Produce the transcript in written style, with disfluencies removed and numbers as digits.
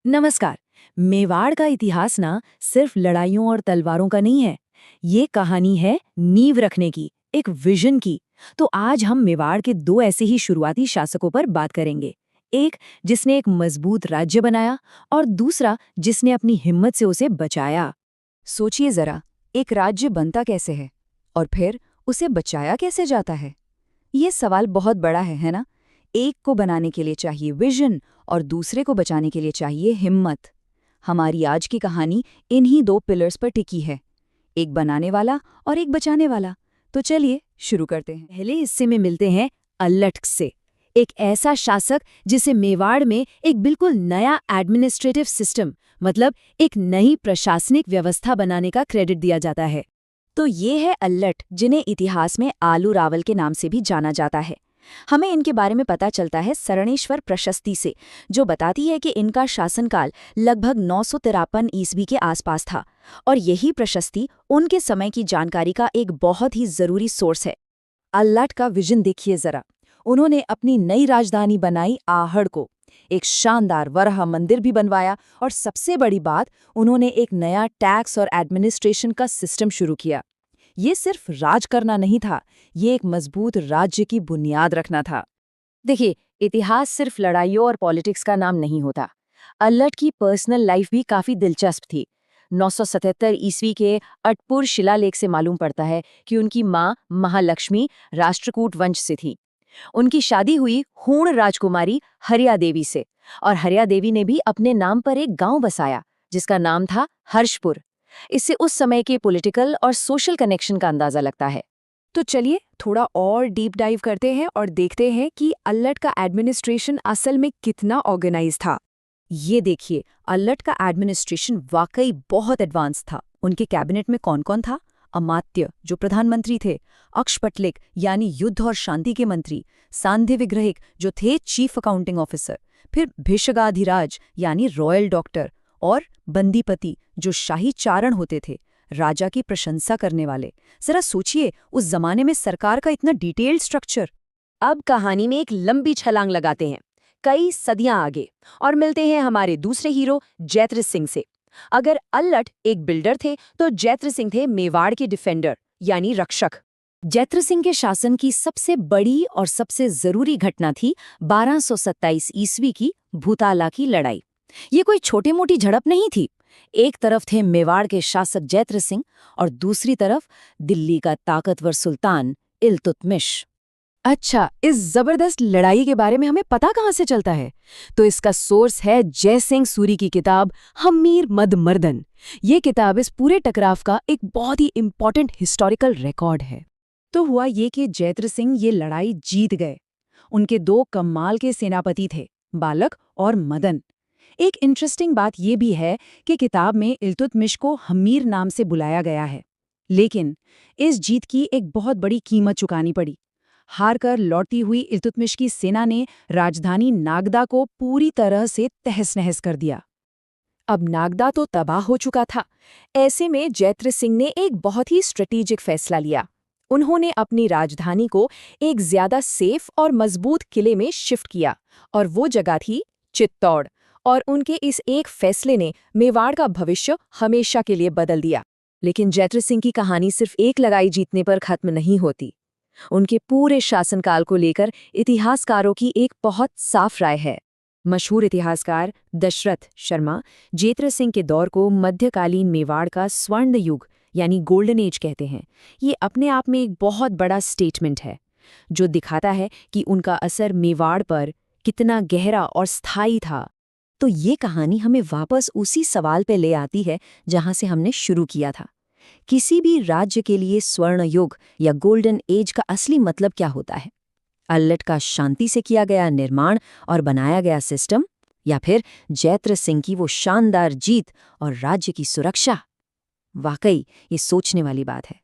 नमस्कार। मेवाड़ का इतिहास ना सिर्फ लड़ाइयों और तलवारों का नहीं है। ये कहानी है नींव रखने की, एक विजन की। तो आज हम मेवाड़ के दो ऐसे ही शुरुआती शासकों पर बात करेंगे। एक जिसने एक मजबूत राज्य बनाया और दूसरा जिसने अपनी हिम्मत से उसे बचाया। सोचिए जरा, एक राज्य बनता कैसे है और फिर उसे बचाया कैसे जाता है। ये सवाल बहुत बड़ा है ना। एक को बनाने के लिए चाहिए विजन और दूसरे को बचाने के लिए चाहिए हिम्मत। हमारी आज की कहानी इन्हीं दो पिलर्स पर टिकी है, एक बनाने वाला और एक बचाने वाला। तो चलिए शुरू करते हैं। पहले हिस्से में मिलते हैं अल्लट से, एक ऐसा शासक जिसे मेवाड़ में एक बिल्कुल नया एडमिनिस्ट्रेटिव सिस्टम, मतलब एक नई प्रशासनिक व्यवस्था बनाने का क्रेडिट दिया जाता है। तो ये है अल्लट, जिन्हें इतिहास में आलू रावल के नाम से भी जाना जाता है। हमें इनके बारे में पता चलता है सरणेश्वर प्रशस्ति से, जो बताती है कि इनका शासनकाल लगभग 953 ईस्वी के आसपास था। और यही प्रशस्ति उनके समय की जानकारी का एक बहुत ही जरूरी सोर्स है। अल्लट का विजन देखिए जरा। उन्होंने अपनी नई राजधानी बनाई आहड़ को, एक शानदार वरहा मंदिर भी बनवाया और सबसे बड़ी बात, उन्होंने एक नया टैक्स और एडमिनिस्ट्रेशन का सिस्टम शुरू किया। ये सिर्फ राज करना नहीं था, ये एक मजबूत राज्य की बुनियाद रखना था। देखिए, इतिहास सिर्फ लड़ाइयों और पॉलिटिक्स का नाम नहीं होता। अल्लट की पर्सनल लाइफ भी काफी दिलचस्प थी। 977 ईस्वी के अटपुर शिलालेख से मालूम पड़ता है कि उनकी माँ महालक्ष्मी राष्ट्रकूट वंश से थी। उनकी शादी हुई हूण राजकुमारी हरिया देवी से, और हरिया देवी ने भी अपने नाम पर एक गांव बसाया जिसका नाम था हर्षपुर। इससे उस समय के पॉलिटिकल और सोशल कनेक्शन का अंदाजा लगता है। तो चलिए थोड़ा और डीप डाइव करते हैं और देखते हैं कि अल्लट का एडमिनिस्ट्रेशन असल में कितना ऑर्गेनाइज था। ये देखिए, अल्लट का एडमिनिस्ट्रेशन वाकई बहुत एडवांस था। उनके कैबिनेट में कौन कौन था? अमात्य, जो प्रधानमंत्री थे, अक्षपटलिक यानी युद्ध और शांति के मंत्री, सांध्य विग्रहिक जो थे चीफ अकाउंटिंग ऑफिसर, फिर भिषगाधिराज यानी रॉयल डॉक्टर, और बंदीपति जो शाही चारण होते थे, राजा की प्रशंसा करने वाले। जरा सोचिए, उस जमाने में सरकार का इतना डिटेल्ड स्ट्रक्चर। अब कहानी में एक लंबी छलांग लगाते हैं, कई सदियां आगे, और मिलते हैं हमारे दूसरे हीरो जैत्र सिंह से। अगर अल्लट एक बिल्डर थे तो जैत्र सिंह थे मेवाड़ के डिफेंडर यानी रक्षक। जैत्र सिंह के शासन की सबसे बड़ी और सबसे जरूरी घटना थी 1227 ईस्वी की भूताला की लड़ाई। ये कोई छोटी मोटी झड़प नहीं थी। एक तरफ थे मेवाड़ के शासक जैत्र सिंह और दूसरी तरफ दिल्ली का ताकतवर सुल्तान इल्तुतमिश। अच्छा, इस जबरदस्त लड़ाई के बारे में हमें पता कहाँ से चलता है? तो इसका सोर्स है जय सिंह सूरी की किताब हम्मीर मद मर्दन। ये किताब इस पूरे टकराव का एक बहुत ही इंपॉर्टेंट हिस्टोरिकल रिकॉर्ड है। तो हुआ ये कि जैत्र सिंह ये लड़ाई जीत गए। उनके दो कमाल के सेनापति थे, बालक और मदन। एक इंटरेस्टिंग बात यह भी है कि किताब में इल्तुतमिश को हम्मीर नाम से बुलाया गया है। लेकिन इस जीत की एक बहुत बड़ी कीमत चुकानी पड़ी। हारकर लौटती हुई इल्तुतमिश की सेना ने राजधानी नागदा को पूरी तरह से तहस-नहस कर दिया। अब नागदा तो तबाह हो चुका था। ऐसे में जैत्र सिंह ने एक बहुत ही स्ट्रेटेजिक फैसला लिया। उन्होंने अपनी राजधानी को एक ज्यादा सेफ और मजबूत किले में शिफ्ट किया, और वो जगह थी चित्तौड़। और उनके इस एक फैसले ने मेवाड़ का भविष्य हमेशा के लिए बदल दिया। लेकिन जैत्र सिंह की कहानी सिर्फ एक लड़ाई जीतने पर खत्म नहीं होती। उनके पूरे शासनकाल को लेकर इतिहासकारों की एक बहुत साफ राय है। मशहूर इतिहासकार दशरथ शर्मा जैत्र सिंह के दौर को मध्यकालीन मेवाड़ का स्वर्ण युग यानी गोल्डन एज कहते हैं। ये अपने आप में एक बहुत बड़ा स्टेटमेंट है, जो दिखाता है कि उनका असर मेवाड़ पर कितना गहरा और स्थायी था। तो ये कहानी हमें वापस उसी सवाल पे ले आती है जहां से हमने शुरू किया था। किसी भी राज्य के लिए स्वर्ण युग या गोल्डन एज का असली मतलब क्या होता है? अल्लट का शांति से किया गया निर्माण और बनाया गया सिस्टम, या फिर जैत्र सिंह की वो शानदार जीत और राज्य की सुरक्षा? वाकई ये सोचने वाली बात है।